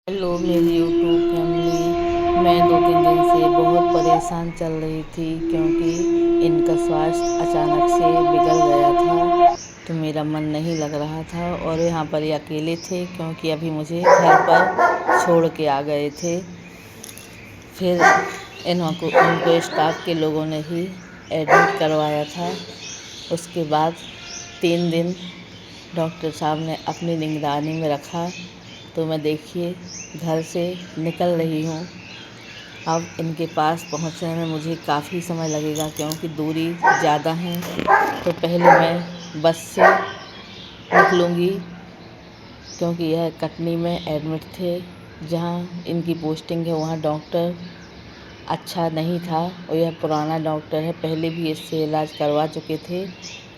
Hello मेरी YouTube family. मैं 2-3 दिन से बहुत परेशान चल रही थी क्योंकि इनका स्वास्थ्य अचानक से बिगड़ गया था। तो मेरा मन नहीं लग रहा था और यहाँ पर ये अकेले थे क्योंकि अभी मुझे घर पर छोड़ के आ गए थे। फिर उनको स्टाफ के लोगों ने ही एडमिट करवाया था। उसके बाद 3 दिन डॉक्टर साहब ने अपनी निगरानी में रखा। तो मैं देखिए घर से निकल रही हूँ। अब इनके पास पहुँचने में मुझे काफ़ी समय लगेगा क्योंकि दूरी ज़्यादा है। तो पहले मैं बस से निकलूँगी क्योंकि यह कटनी में एडमिट थे। जहाँ इनकी पोस्टिंग है वहाँ डॉक्टर अच्छा नहीं था और यह पुराना डॉक्टर है, पहले भी इससे इलाज करवा चुके थे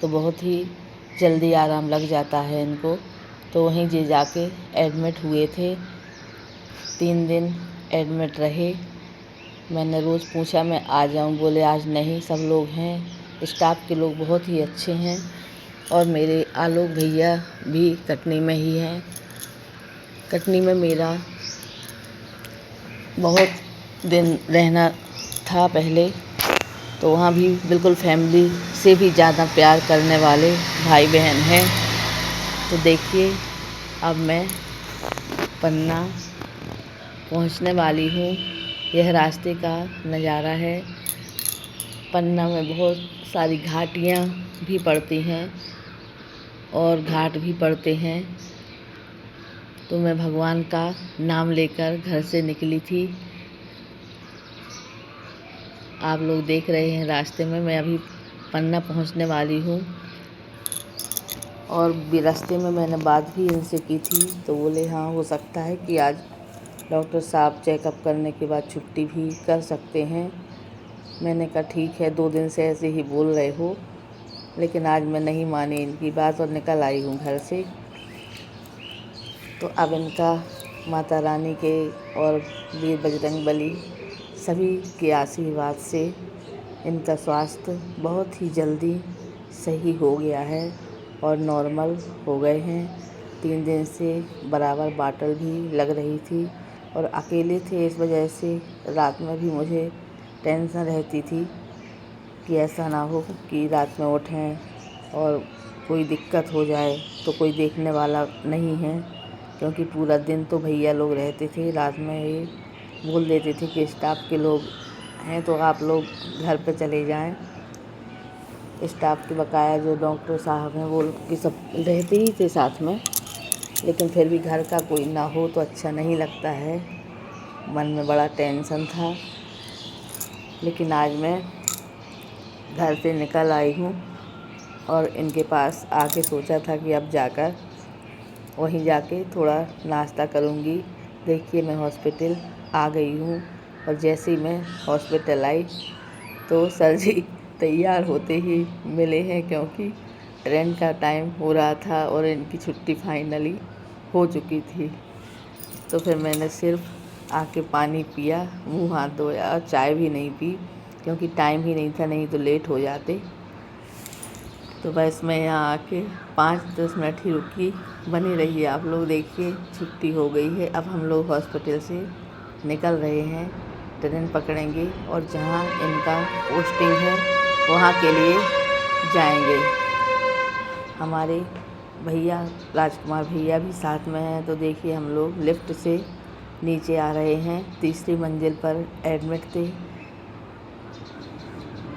तो बहुत ही जल्दी आराम लग जाता है इनको। तो वहीं जे जाके एडमिट हुए थे। 3 दिन एडमिट रहे। मैंने रोज़ पूछा मैं आ जाऊं, बोले आज नहीं, सब लोग हैं। स्टाफ के लोग बहुत ही अच्छे हैं और मेरे आलोक भैया भी कटनी में ही हैं। कटनी में मेरा बहुत दिन रहना था पहले, तो वहाँ भी बिल्कुल फैमिली से भी ज़्यादा प्यार करने वाले भाई बहन हैं। तो देखिए अब मैं पन्ना पहुँचने वाली हूँ। यह रास्ते का नज़ारा है। पन्ना में बहुत सारी घाटियाँ भी पड़ती हैं और घाट भी पड़ते हैं। तो मैं भगवान का नाम लेकर घर से निकली थी। आप लोग देख रहे हैं रास्ते में मैं अभी पन्ना पहुंचने वाली हूं। और रास्ते में मैंने बात भी इनसे की थी तो बोले हाँ हो सकता है कि आज डॉक्टर साहब चेकअप करने के बाद छुट्टी भी कर सकते हैं। मैंने कहा ठीक है, 2 दिन से ऐसे ही बोल रहे हो। लेकिन आज मैं नहीं मानी इनकी बात और निकल आई हूँ घर से। तो अब इनका माता रानी के और वीर बजरंगबली सभी के आशीर्वाद से इनका स्वास्थ्य बहुत ही जल्दी सही हो गया है और नॉर्मल हो गए हैं। 3 दिन से बराबर बाटल भी लग रही थी और अकेले थे, इस वजह से रात में भी मुझे टेंशन रहती थी कि ऐसा ना हो कि रात में उठें और कोई दिक्कत हो जाए तो कोई देखने वाला नहीं है। क्योंकि पूरा दिन तो भैया लोग रहते थे, रात में ये बोल देते थे कि स्टाफ के लोग हैं तो आप लोग घर पे चले जाएं। स्टाफ के बकाया जो डॉक्टर साहब हैं वो कि सब रहते ही थे साथ में, लेकिन फिर भी घर का कोई ना हो तो अच्छा नहीं लगता है। मन में बड़ा टेंशन था। लेकिन आज मैं घर से निकल आई हूँ और इनके पास आके सोचा था कि अब जाकर वहीं जाके थोड़ा नाश्ता करूँगी। देखिए मैं हॉस्पिटल आ गई हूँ और जैसे ही मैं हॉस्पिटल आई तो सर जी तैयार होते ही मिले हैं क्योंकि ट्रेन का टाइम हो रहा था और इनकी छुट्टी फाइनली हो चुकी थी। तो फिर मैंने सिर्फ आके पानी पिया, मुँह हाथ धोया और चाय भी नहीं पी क्योंकि टाइम ही नहीं था, नहीं तो लेट हो जाते। तो बस मैं यहाँ आके 5-10 मिनट ही रुकी। बने रहिए आप लोग। देखिए छुट्टी हो गई है। अब हम लोग हॉस्पिटल से निकल रहे हैं, ट्रेन पकड़ेंगे और जहाँ इनका पोस्टिंग है वहाँ के लिए जाएंगे। हमारे भैया राजकुमार भैया भी साथ में हैं। तो देखिए हम लोग लिफ्ट से नीचे आ रहे हैं। 3री मंजिल पर एडमिट थे।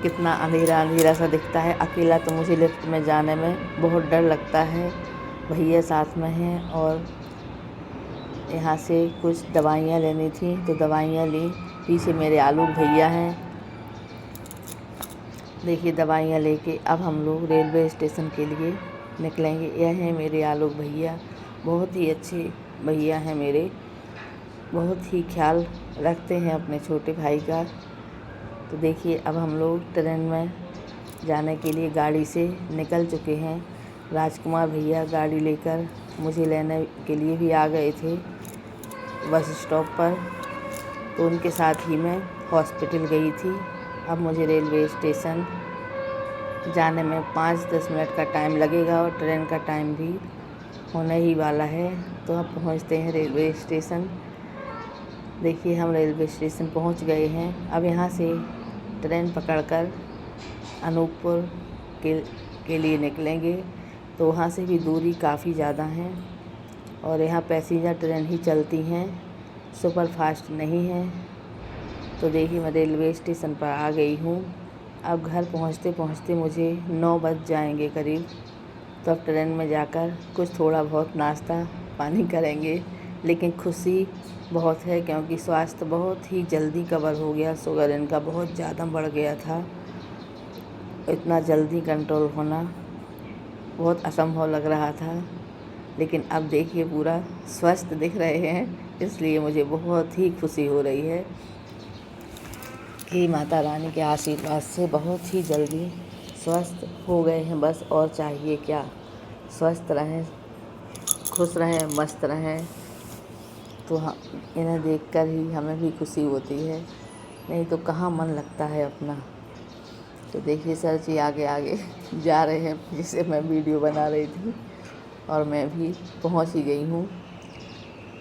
कितना अंधेरा अंधेरा सा दिखता है। अकेला तो मुझे लिफ्ट में जाने में बहुत डर लगता है। भैया साथ में हैं और यहाँ से कुछ दवाइयाँ लेनी थी तो दवाइयाँ ली। पीछे मेरे आलोक भैया हैं। देखिए दवाइयाँ लेके अब हम लोग रेलवे स्टेशन के लिए निकलेंगे। यह हैं मेरे आलोक भैया, बहुत ही अच्छे भैया हैं मेरे, बहुत ही ख्याल रखते हैं अपने छोटे भाई का। तो देखिए अब हम लोग ट्रेन में जाने के लिए गाड़ी से निकल चुके हैं। राजकुमार भैया गाड़ी लेकर मुझे लेने के लिए भी आ गए थे बस स्टॉप पर। तो उनके साथ ही मैं हॉस्पिटल गई थी। अब मुझे रेलवे स्टेशन जाने में 5-10 मिनट का टाइम लगेगा और ट्रेन का टाइम भी होने ही वाला है। तो अब पहुंचते हैं रेलवे स्टेशन। देखिए हम रेलवे स्टेशन पहुंच गए हैं। अब यहाँ से ट्रेन पकड़कर अनूपपुर के लिए निकलेंगे। तो वहाँ से भी दूरी काफ़ी ज़्यादा है और यहाँ पैसेंजर ट्रेन ही चलती हैं, सुपर फास्ट नहीं है। तो देखिए मैं रेलवे स्टेशन पर आ गई हूँ। अब घर पहुँचते पहुँचते मुझे 9 बज जाएंगे करीब। तो अब ट्रेन में जाकर कुछ थोड़ा बहुत नाश्ता पानी करेंगे। लेकिन खुशी बहुत है क्योंकि स्वास्थ्य बहुत ही जल्दी कवर हो गया। शुगर इनका बहुत ज़्यादा बढ़ गया था। इतना जल्दी कंट्रोल होना बहुत असंभव लग रहा था, लेकिन अब देखिए पूरा स्वस्थ दिख रहे हैं। इसलिए मुझे बहुत ही खुशी हो रही है कि माता रानी के आशीर्वाद से बहुत ही जल्दी स्वस्थ हो गए हैं। बस और चाहिए क्या, स्वस्थ रहें, खुश रहें, मस्त रहें। तो इन्हें देखकर ही हमें भी खुशी होती है, नहीं तो कहाँ मन लगता है अपना। तो देखिए सर जी आगे आगे जा रहे हैं, जिसे मैं वीडियो बना रही थी और मैं भी पहुंच ही गई हूँ।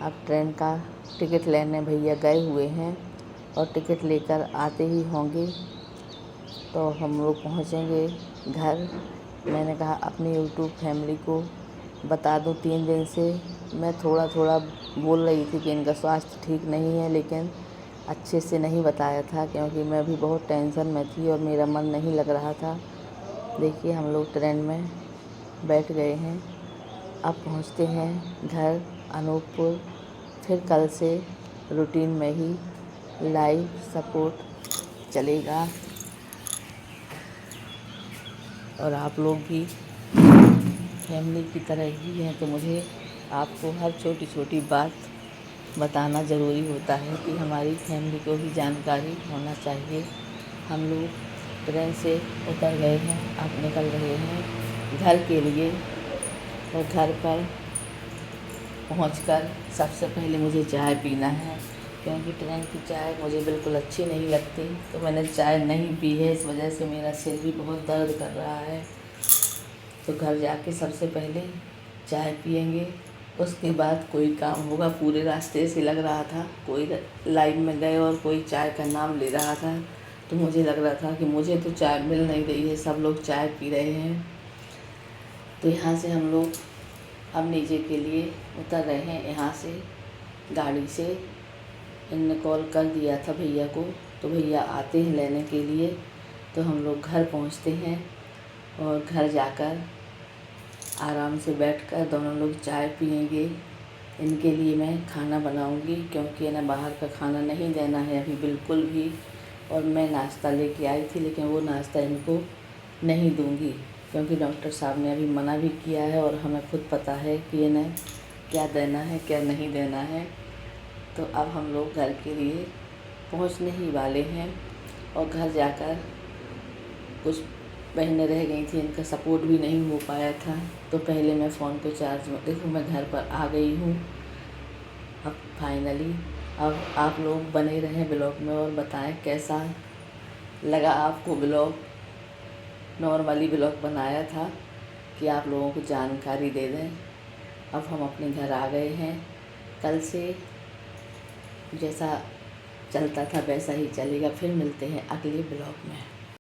अब ट्रेन का टिकट लेने भैया गए हुए हैं और टिकट लेकर आते ही होंगे। तो हम लोग पहुँचेंगे घर। मैंने कहा अपनी यूट्यूब फैमिली को बता दूं, 3 दिन से मैं थोड़ा थोड़ा बोल रही थी कि इनका स्वास्थ्य ठीक नहीं है, लेकिन अच्छे से नहीं बताया था क्योंकि मैं भी बहुत टेंशन में थी और मेरा मन नहीं लग रहा था। देखिए हम लोग ट्रेन में बैठ गए हैं। अब पहुंचते हैं घर अनूपपुर। फिर कल से रूटीन में ही लाइव सपोर्ट चलेगा और आप लोग भी फैमिली की तरह ही हैं। तो मुझे आपको हर छोटी छोटी बात बताना ज़रूरी होता है कि हमारी फैमिली को भी जानकारी होना चाहिए। हम लोग ट्रेन से उतर गए हैं, अब निकल रहे हैं घर के लिए। और घर पर पहुंचकर सबसे पहले मुझे चाय पीना है क्योंकि ट्रेन की चाय मुझे बिल्कुल अच्छी नहीं लगती। तो मैंने चाय नहीं पी है, इस वजह से मेरा सिर भी बहुत दर्द कर रहा है। तो घर जाके सबसे पहले चाय पिएंगे, उसके बाद कोई काम होगा। पूरे रास्ते से लग रहा था कोई लाइन में गए और कोई चाय का नाम ले रहा था, तो मुझे लग रहा था कि मुझे तो चाय मिल नहीं रही है, सब लोग चाय पी रहे हैं। तो यहाँ से हम लोग अब नीचे के लिए उतर रहे हैं। यहाँ से गाड़ी से इनने कॉल कर दिया था भैया को, तो भैया आते हैं लेने के लिए। तो हम लोग घर पहुँचते हैं और घर जाकर आराम से बैठकर दोनों लोग चाय पिएंगे। इनके लिए मैं खाना बनाऊंगी क्योंकि इन्हें बाहर का खाना नहीं देना है अभी बिल्कुल भी। और मैं नाश्ता लेके आई थी, लेकिन वो नाश्ता इनको नहीं दूंगी क्योंकि डॉक्टर साहब ने अभी मना भी किया है और हमें खुद पता है कि इन्हें क्या देना है क्या नहीं देना है। तो अब हम लोग घर के लिए पहुंचने ही वाले हैं और घर जाकर कुछ बहनें रह गई थी, इनका सपोर्ट भी नहीं हो पाया था। तो पहले मैं फ़ोन को चार्ज में, देखो मैं घर पर आ गई हूँ अब फाइनली। अब आप लोग बने रहें ब्लॉग में और बताएं कैसा लगा आपको ब्लॉग। नॉर्मली ब्लॉग बनाया था कि आप लोगों को जानकारी दे दें। अब हम अपने घर आ गए हैं। कल से जैसा चलता था वैसा ही चलेगा। फिर मिलते हैं अगले ब्लॉग में।